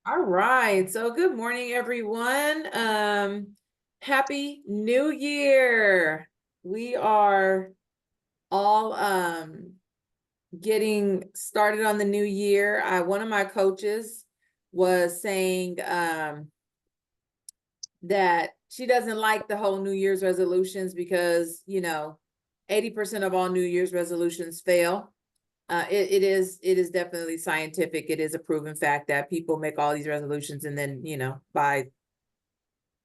All right. So good morning, everyone. Happy New Year. We are all getting started on the new year. One of my coaches was saying that she doesn't like the whole New Year's resolutions because, 80% of all New Year's resolutions fail. It is definitely scientific. It is a proven fact that people make all these resolutions and then, by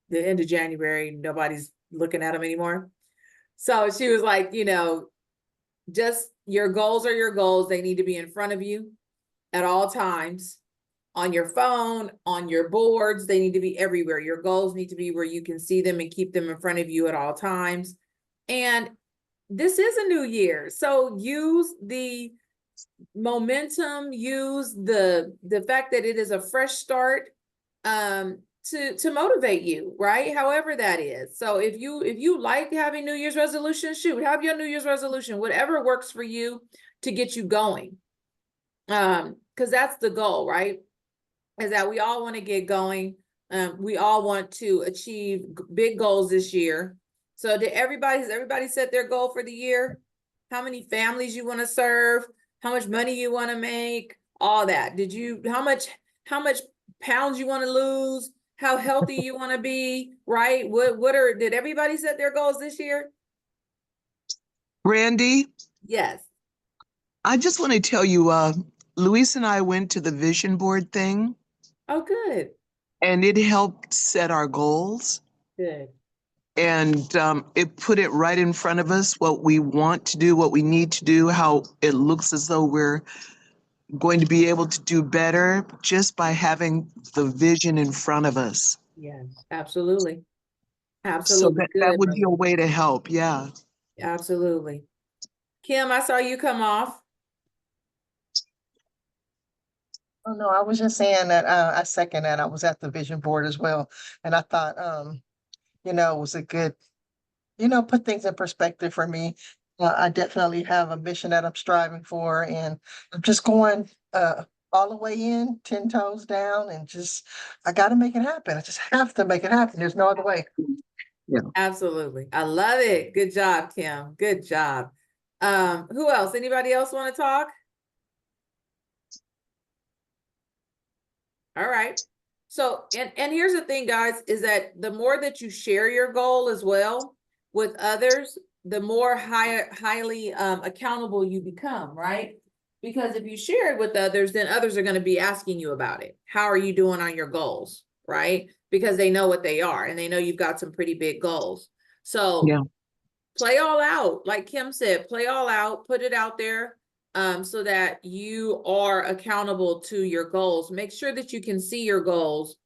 the end of January, nobody's looking at them anymore. So she was like, just your goals are your goals. They need to be in front of you at all times, on your phone, on your boards. They need to be everywhere. Your goals need to be where you can see them and keep them in front of you at all times. And this is a new year. So use the momentum, use the fact that it is a fresh start to motivate you, right? However that is. So if you like having New Year's resolutions, shoot, have your New Year's resolution, whatever works for you to get you going. Because that's the goal, right? Is that we all want to get going. We all want to achieve big goals this year. So has everybody set their goal for the year? How many families you want to serve? How much money you want to make? All that. How much pounds you want to lose? How healthy you want to be, right? Did everybody set their goals this year? Randy, Yes. I just want to tell you, Luis and I went to the vision board thing Oh, good. and it helped set our goals. Good. And it put it right in front of us what we want to do, what we need to do, how it looks as though we're going to be able to do better just by having the vision in front of us. Yes, absolutely. So Absolutely. that Good, would be a brother. way to help. Yeah. Absolutely. Kim, I saw you come off. Oh, no, I was just saying that I second that. I was at the vision board as well. And I thought, it was a good, put things in perspective for me. I definitely have a mission that I'm striving for, and I'm just going all the way in, 10 toes down, and I got to make it happen. I just have to make it happen. There's no other way. Yeah. Absolutely. I love it. Good job, Kim. Good job. Who else? Anybody else want to talk? All right. So, and here's the thing, guys, is that the more that you share your goal as well with others, the more highly accountable you become, right? Because if you share it with others, then others are going to be asking you about it. How are you doing on your goals, right? Because they know what they are and they know you've got some pretty big goals. So Yeah. play all out, like Kim said, play all out, put it out there, so that you are accountable to your goals. Make sure that you can see your goals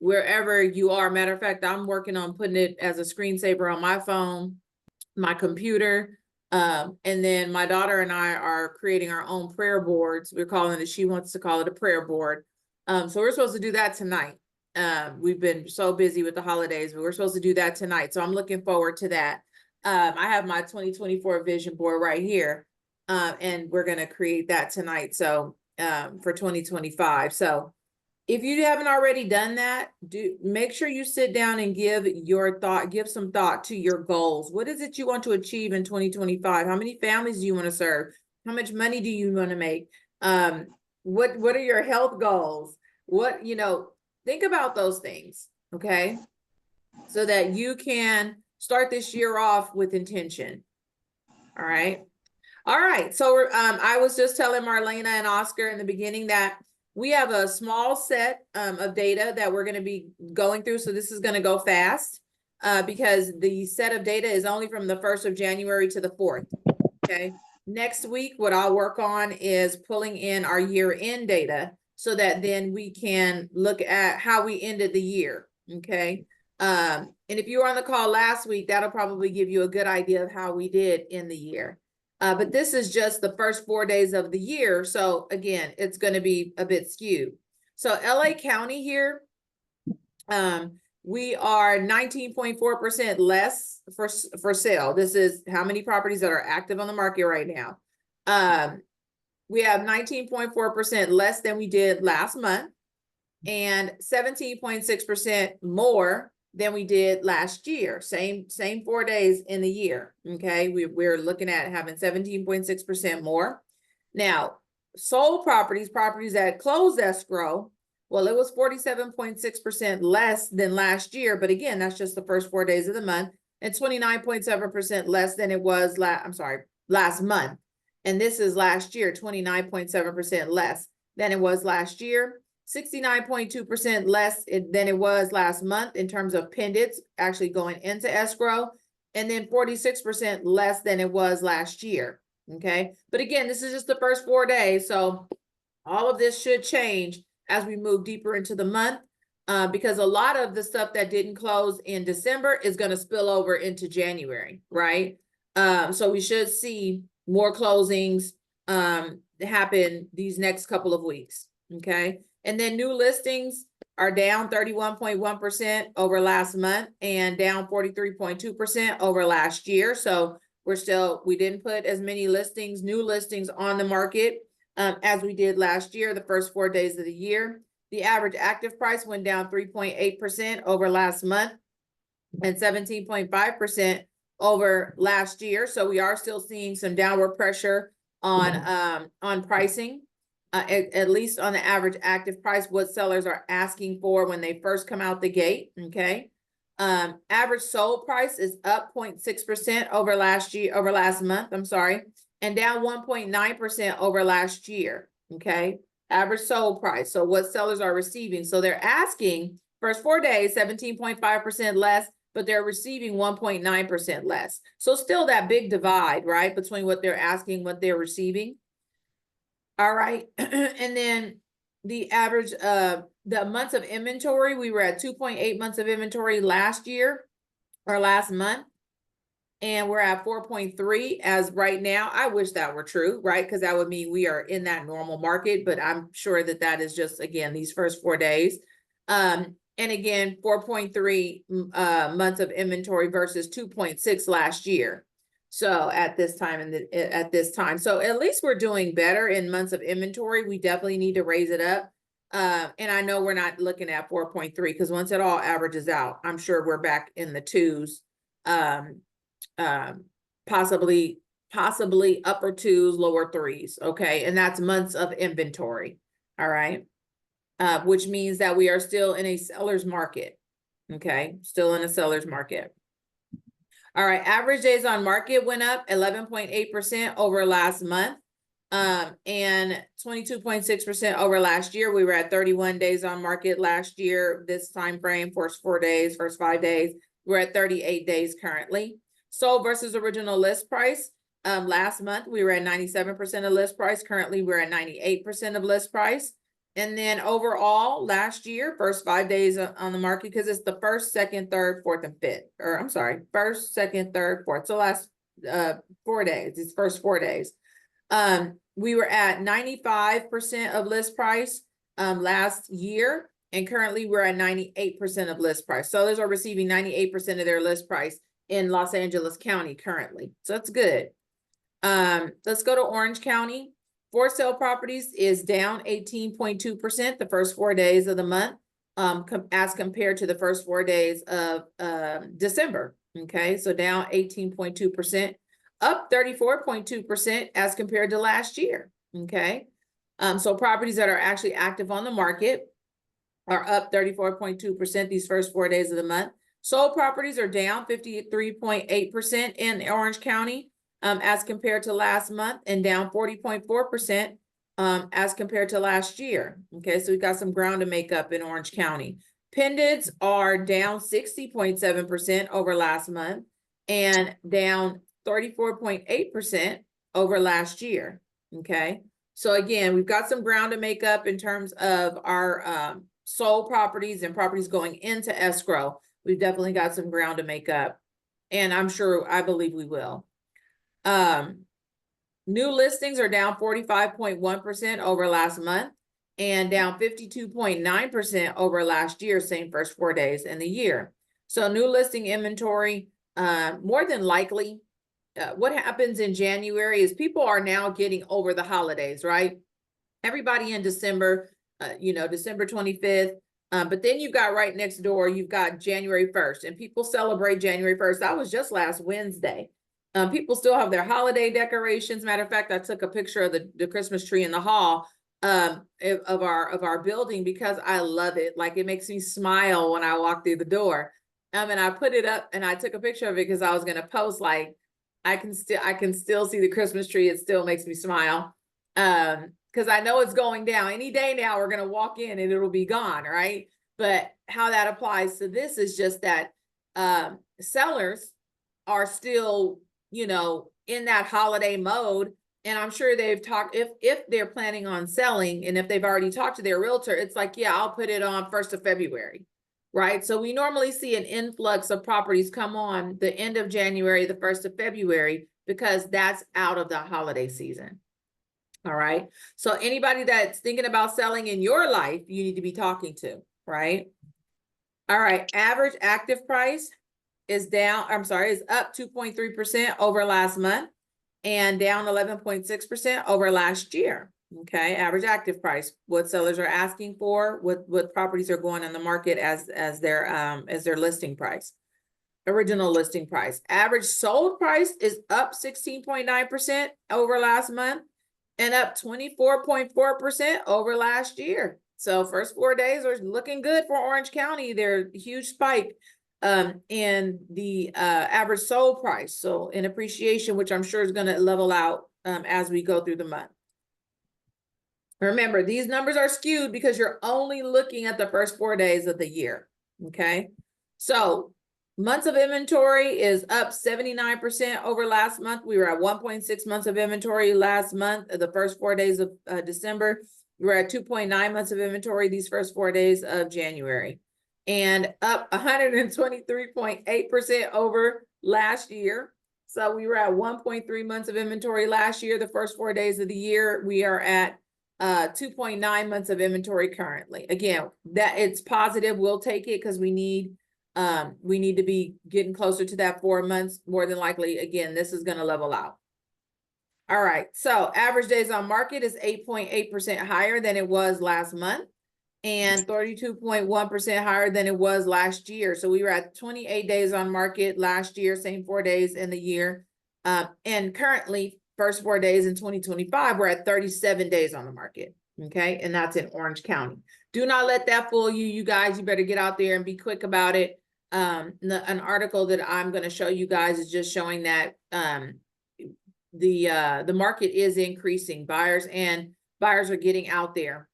wherever you are. Matter of fact, I'm working on putting it as a screensaver on my phone, my computer. And then my daughter and I are creating our own prayer boards. We're calling it, she wants to call it a prayer board. So we're supposed to do that tonight. We've been so busy with the holidays, but we're supposed to do that tonight. So I'm looking forward to that. I have my 2024 vision board right here. And we're going to create that tonight. So, for 2025. So if you haven't already done that, make sure you sit down and give some thought to your goals. What is it you want to achieve in 2025? How many families do you want to serve? How much money do you want to make? What are your health goals? Think about those things, okay? So that you can start this year off with intention. All right. All right. So I was just telling Marlena and Oscar in the beginning that we have a small set of data that we're going to be going through. So this is going to go fast because the set of data is only from the 1st of January to the 4th. Okay. Next week, what I'll work on is pulling in our year-end data so that then we can look at how we ended the year. Okay. And if you were on the call last week, that'll probably give you a good idea of how we did in the year. But this is just the first 4 days of the year. So again, it's going to be a bit skewed. So LA County here, we are 19.4% less for sale. This is how many properties that are active on the market right now. We have 19.4% less than we did last month. and 17.6% more than we did last year. Same 4 days in the year. Okay, we're looking at having 17.6% more. Now, sold properties that closed escrow, well, it was 47.6% less than last year, but again, that's just the first 4 days of the month, and 29.7% less than it was last month. And this is last year, 29.7% less than it was last year. 69.2% less than it was last month in terms of pendants actually going into escrow, and then 46% less than it was last year. Okay, but again, this is just the first 4 days, so all of this should change as we move deeper into the month, because a lot of the stuff that didn't close in December is going to spill over into January, right? So we should see more closings happen these next couple of weeks. Okay. And then new listings are down 31.1% over last month and down 43.2% over last year. So we didn't put as many new listings on the market as we did last year, the first 4 days of the year. The average active price went down 3.8% over last month and 17.5% over last year. So we are still seeing some downward pressure on pricing. At least on the average active price, what sellers are asking for when they first come out the gate. Okay. Average sold price is up 0.6% over last month, and down 1.9% over last year. Okay. Average sold price. So what sellers are receiving. So they're asking first 4 days, 17.5% less, but they're receiving 1.9% less. So still that big divide, right? Between what they're asking, what they're receiving. All right. And then the average the months of inventory, we were at 2.8 months of inventory last year or last month. And we're at 4.3 as right now. I wish that were true, right? Because that would mean we are in that normal market, but I'm sure that is just, again, these first 4 days. And again, 4.3 months of inventory versus 2.6 last year. So at this time, so at least we're doing better in months of inventory. We definitely need to raise it up. And I know we're not looking at 4.3 because once it all averages out, I'm sure we're back in the 2s, possibly upper 2s, lower 3s. Okay. And that's months of inventory. All right. Which means that we are still in a seller's market. Okay. Still in a seller's market. All right, average days on market went up 11.8% over last month, and 22.6% over last year. We were at 31 days on market last year. This time frame, first 5 days, we're at 38 days currently. Sold versus original list price. Last month we were at 97% of list price. Currently we're at 98% of list price. And then overall, last year, first 5 days on the market, because it's the first, second, third, fourth, and fifth. Or I'm sorry, first, second, third, fourth. So last 4 days, these first 4 days. We were at 95% of list price last year, and currently we're at 98% of list price. So those are receiving 98% of their list price in Los Angeles County currently. So that's good. Let's go to Orange County. For sale properties is down 18.2% the first 4 days of the month, as compared to the first 4 days of December. Okay, so down 18.2%, up 34.2% as compared to last year. Okay, so properties that are actually active on the market are up 34.2% these first 4 days of the month. Sold properties are down 53.8% in Orange County. As compared to last month, and down 40.4% as compared to last year. Okay, so we got some ground to make up in Orange County. Pendants are down 60.7% over last month and down 34.8% over last year. Okay, so again, we've got some ground to make up in terms of our sold properties and properties going into escrow. We've definitely got some ground to make up, and I believe we will. New listings are down 45.1% over last month and down 52.9% over last year, same first 4 days in the year. So new listing inventory, more than likely, what happens in January is people are now getting over the holidays, right? Everybody in December December 25th. But then you've got right next door, you've got January 1st, and people celebrate January 1st. That was just last Wednesday. People still have their holiday decorations. Matter of fact, I took a picture of the Christmas tree in the hall of our building because I love it. Like, it makes me smile when I walk through the door. And I put it up and I took a picture of it because I was gonna post, like, I can still see the Christmas tree. It still makes me smile. Because I know it's going down. Any day now, we're going to walk in and it'll be gone, right? But how that applies to this is just that sellers are still, in that holiday mode. And I'm sure they've talked, if they're planning on selling, and if they've already talked to their realtor, it's like, yeah, I'll put it on 1st of February, right? So we normally see an influx of properties come on the end of January, the 1st of February, because that's out of the holiday season. All right. So anybody that's thinking about selling in your life, you need to be talking to, right? All right. Average active price is up 2.3% over last month and down 11.6% over last year. Okay. Average active price, what sellers are asking for, what properties are going on the market as their listing price. Original listing price. Average sold price is up 16.9% over last month and up 24.4% over last year. So first 4 days are looking good for Orange County. They're a huge spike in the average sold price. So in appreciation, which I'm sure is going to level out as we go through the month. Remember, these numbers are skewed because you're only looking at the first 4 days of the year. Okay. So months of inventory is up 79% over last month. We were at 1.6 months of inventory last month. The first 4 days of December, we were at 2.9 months of inventory these first 4 days of January. And up 123.8% over last year. So we were at 1.3 months of inventory last year. The first 4 days of the year, we are at 2.9 months of inventory currently. Again, that it's positive. We'll take it because we need to be getting closer to that 4 months. More than likely, again, this is going to level out. All right. So average days on market is 8.8% higher than it was last month and 32.1% higher than it was last year. So we were at 28 days on market last year, same 4 days in the year. And currently, first 4 days in 2025, we're at 37 days on the market. Okay. And that's in Orange County. Do not let that fool you, you guys. You better get out there and be quick about it. An article that I'm going to show you guys is just showing that the market is increasing. Buyers are getting out there.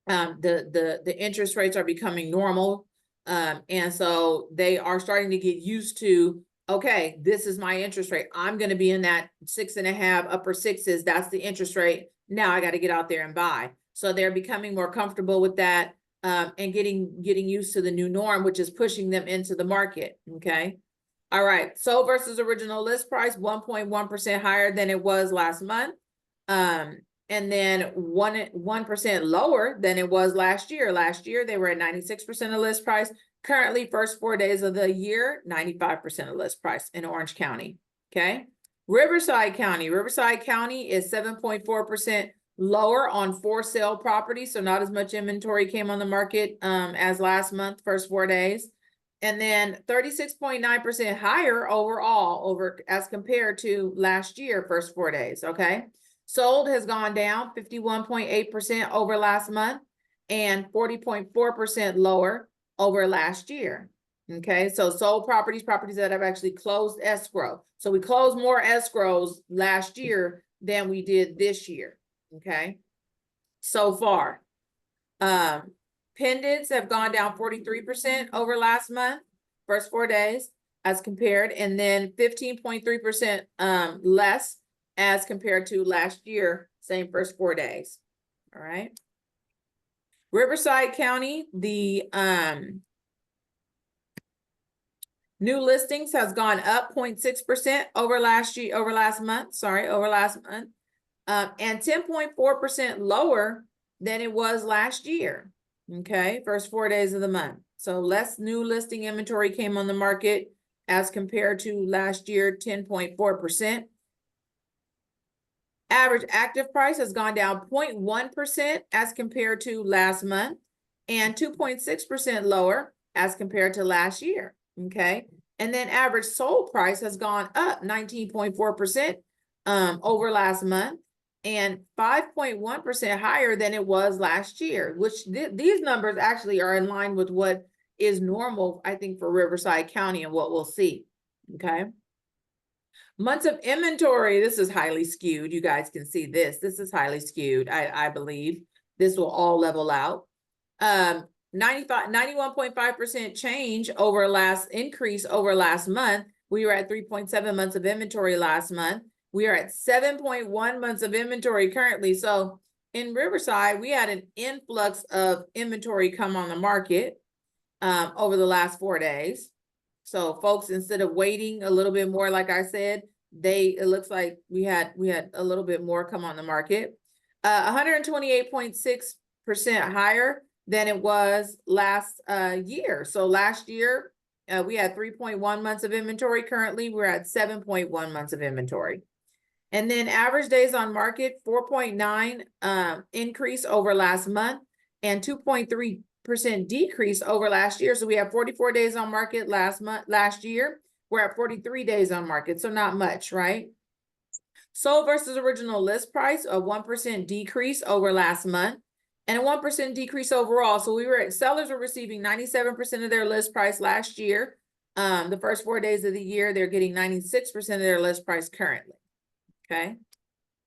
The interest rates are becoming normal. And so they are starting to get used to, okay, this is my interest rate. I'm going to be in that 6.5 upper sixes. That's the interest rate. Now I got to get out there and buy. So they're becoming more comfortable with that and getting used to the new norm, which is pushing them into the market. Okay. All right. Sold versus original list price, 1.1% higher than it was last month. And then 1% lower than it was last year. Last year, they were at 96% of list price. Currently, first 4 days of the year, 95% of list price in Orange County. Okay. Riverside County is 7.4% lower on for sale properties. So not as much inventory came on the market as last month, first 4 days. And then 36.9% higher overall as compared to last year, first 4 days. Okay. Sold has gone down 51.8% over last month and 40.4% lower over last year. Okay, so sold properties that have actually closed escrow. So we closed more escrows last year than we did this year. Okay, so far. Pendants have gone down 43% over last month, first 4 days as compared, and then 15.3% less as compared to last year, same first 4 days. All right. Riverside County, the new listings has gone up 0.6% over last month, and 10.4% lower than it was last year. Okay, first 4 days of the month. So less new listing inventory came on the market as compared to last year, 10.4%. Average active price has gone down 0.1% as compared to last month and 2.6% lower as compared to last year. Okay. And then average sold price has gone up 19.4% over last month and 5.1% higher than it was last year, which these numbers actually are in line with what is normal, I think, for Riverside County and what we'll see. Okay. Months of inventory, this is highly skewed. You guys can see this. This is highly skewed, I believe. This will all level out. 91.5% change over increase over last month. We were at 3.7 months of inventory last month. We are at 7.1 months of inventory currently. So in Riverside, we had an influx of inventory come on the market over the last 4 days. So folks, instead of waiting a little bit more, like I said, it looks like we had a little bit more come on the market. 128.6% higher than it was last year. So last year, we had 3.1 months of inventory. Currently, we're at 7.1 months of inventory. And then average days on market, 4.9 increase over last month and 2.3% decrease over last year. So we have 44 days on market last year. We're at 43 days on market. So not much, right? Sold versus original list price, a 1% decrease over last month and a 1% decrease overall. So sellers were receiving 97% of their list price last year. The first 4 days of the year, they're getting 96% of their list price currently. Okay.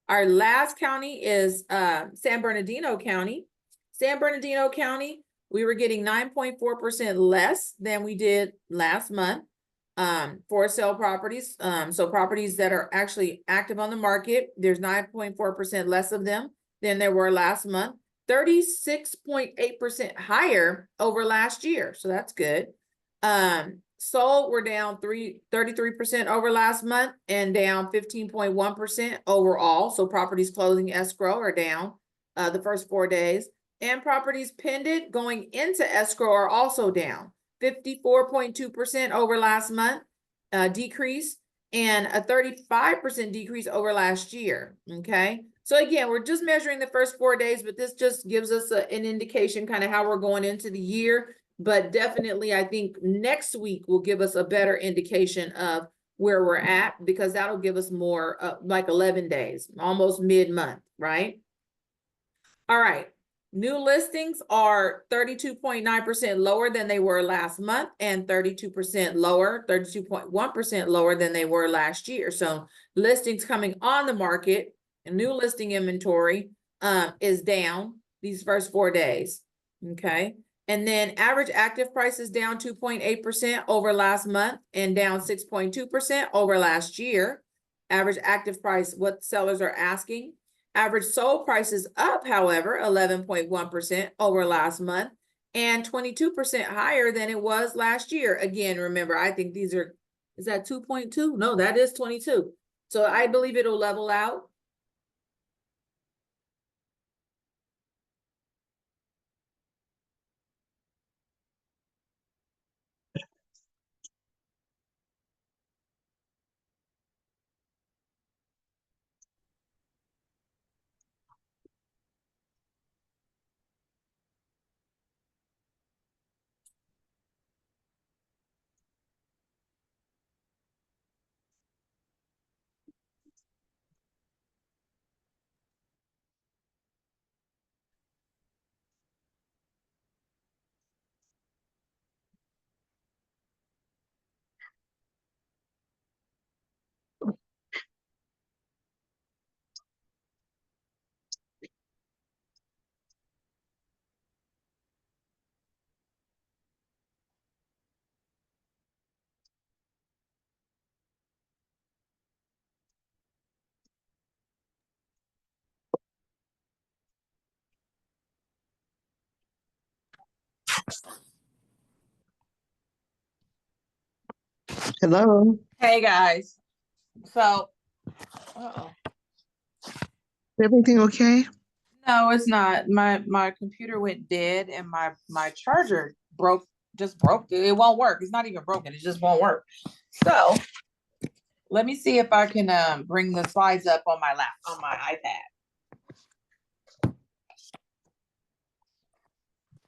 Our last county is San Bernardino County. San Bernardino County, we were getting 9.4% less than we did last month for sale properties. So properties that are actually active on the market, there's 9.4% less of them than there were last month. 36.8% higher over last year. So that's good. Sold, we're down 33% over last month and down 15.1% overall. So properties closing escrow are down the first 4 days. And properties pending going into escrow are also down 54.2% over last month decrease and a 35% decrease over last year. Okay. So again, we're just measuring the first 4 days, but this just gives us an indication kind of how we're going into the year. But definitely, I think next week will give us a better indication of where we're at, because that'll give us more like 11 days, almost mid-month, right? All right. New listings are 32.9% lower than they were last month and 32.1% lower than they were last year. So listings coming on the market and new listing inventory is down these first 4 days. Okay. And then average active price is down 2.8% over last month and down 6.2% over last year. Average active price, what sellers are asking. Average sold price is up, however, 11.1% over last month and 22% higher than it was last year. Again, remember, I think is that 2.2? No, that is 22. So I believe it'll level out. Hello. Hey guys. So, Everything okay? no, it's not. My computer went dead and my charger broke. It won't work. It's not even broken. It just won't work. So, Let me see if I can bring the slides up on my iPad.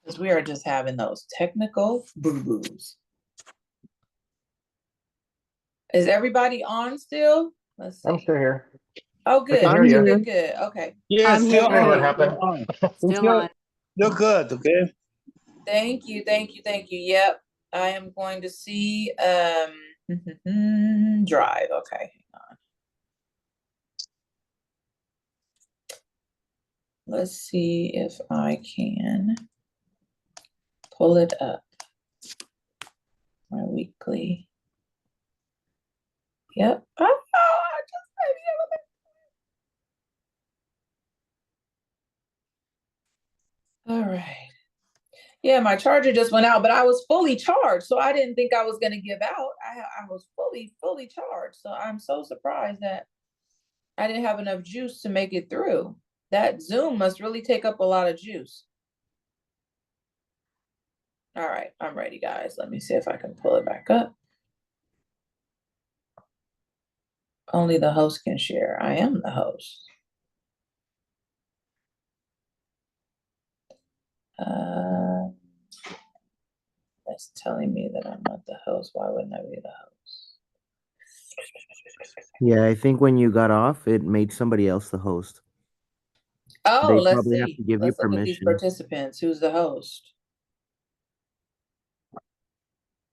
Because we are just having those technical boo-boos. Is everybody on still? Let's see. I'm still here. Oh, I can good, hear you. good, good. Okay. Yes, I'm still here. I don't know what on. happened. Still on. Still You're, on. you're good, okay? Thank you, thank you, thank you. Yep. I am going to see drive. Okay, hang on. Let's see if I can pull it up. My weekly. Yep. Oh, I just might be able to. All right. Yeah, my charger just went out, but I was fully charged, so I didn't think I was going to give out. I was fully charged, so I'm so surprised that I didn't have enough juice to make it through. That Zoom must really take up a lot of juice. All right, I'm ready, guys. Let me see if I can pull it back up. Only the host can share. I am the host. That's telling me that I'm not the host. Why wouldn't I be the host? Yeah, I think when you got off, it made somebody else the host. Oh, They let's probably have see. to give you Let's look at these permission. participants. Who's the host?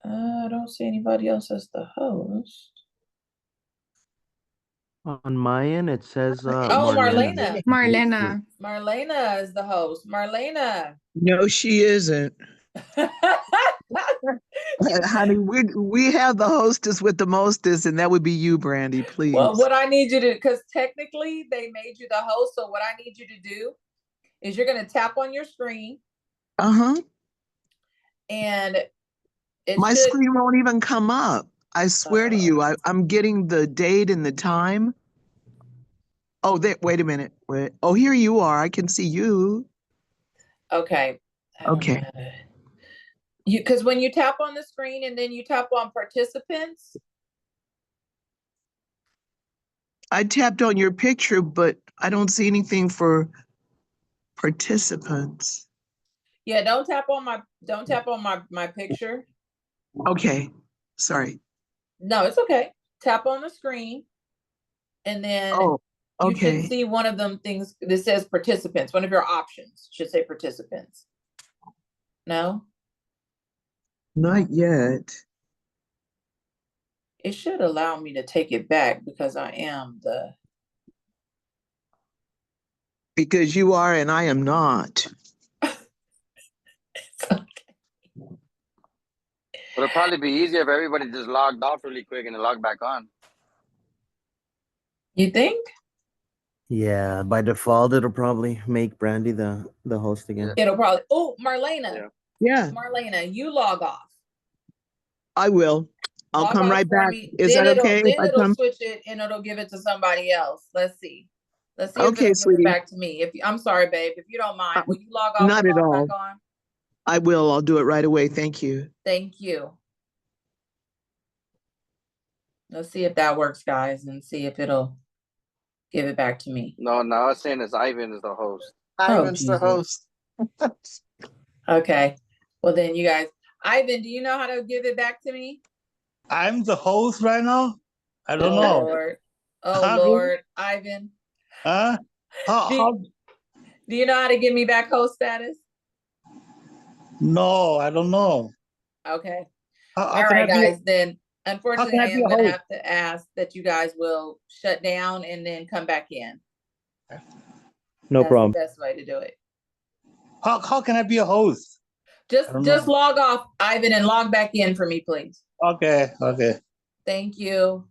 I don't see anybody else as the host. On my end, it says Oh, Marlena. Marlena. Marlena is the host. Marlena. No, she isn't. Honey, we have the hostess with the mostest, and that would be you, Brandy, please. Well, what I need you to, because technically they made you the host. So what I need you to do is you're going to tap on your screen. Uh-huh. And My screen won't even come up. I swear to you, I'm getting the date and the time. Oh, wait a minute. Wait. Oh, here you are. I can see you. Okay. Okay. Because when you tap on the screen and then you tap on participants. I tapped on your picture, but I don't see anything for participants. Yeah, don't tap on my picture. Okay. Sorry. No, it's okay. Tap on the screen. And then you should see one of them things that says participants. One of your options should say participants. No? Not yet. It should allow me to take it back because I am the. Because you are and I am not. It'll probably be easier if everybody just logged off really quick and then logged back on. You think? Yeah, by default, it'll probably make Brandy the host again. It'll probably. Oh, Marlena. Yeah. Marlena, you log off. I will. I'll come right back. Is that okay? Then it'll switch it and it'll give it to somebody else. Let's see. Let's see if it'll give it back to me. I'm sorry, babe. If you don't mind, will you log off? Not at all. Back on? I will. I'll do it right away. Thank you. Thank you. Let's see if that works, guys, and see if it'll give it back to me. No, now it's saying it's Ivan is the host. Ivan's the host. Okay. Well, then you guys, Ivan, do you know how to give it back to me? I'm the host right now? I don't know. Lord. Oh, Lord. Ivan. Huh? Do you know how to give me back host status? No, I don't know. Okay. All right, guys, then unfortunately I am going to have to ask that you guys will shut down and then come back in. No problem. That's the best way to do it. How can I be a host? Just log off, Ivan, and log back in for me, please. Okay. Thank you.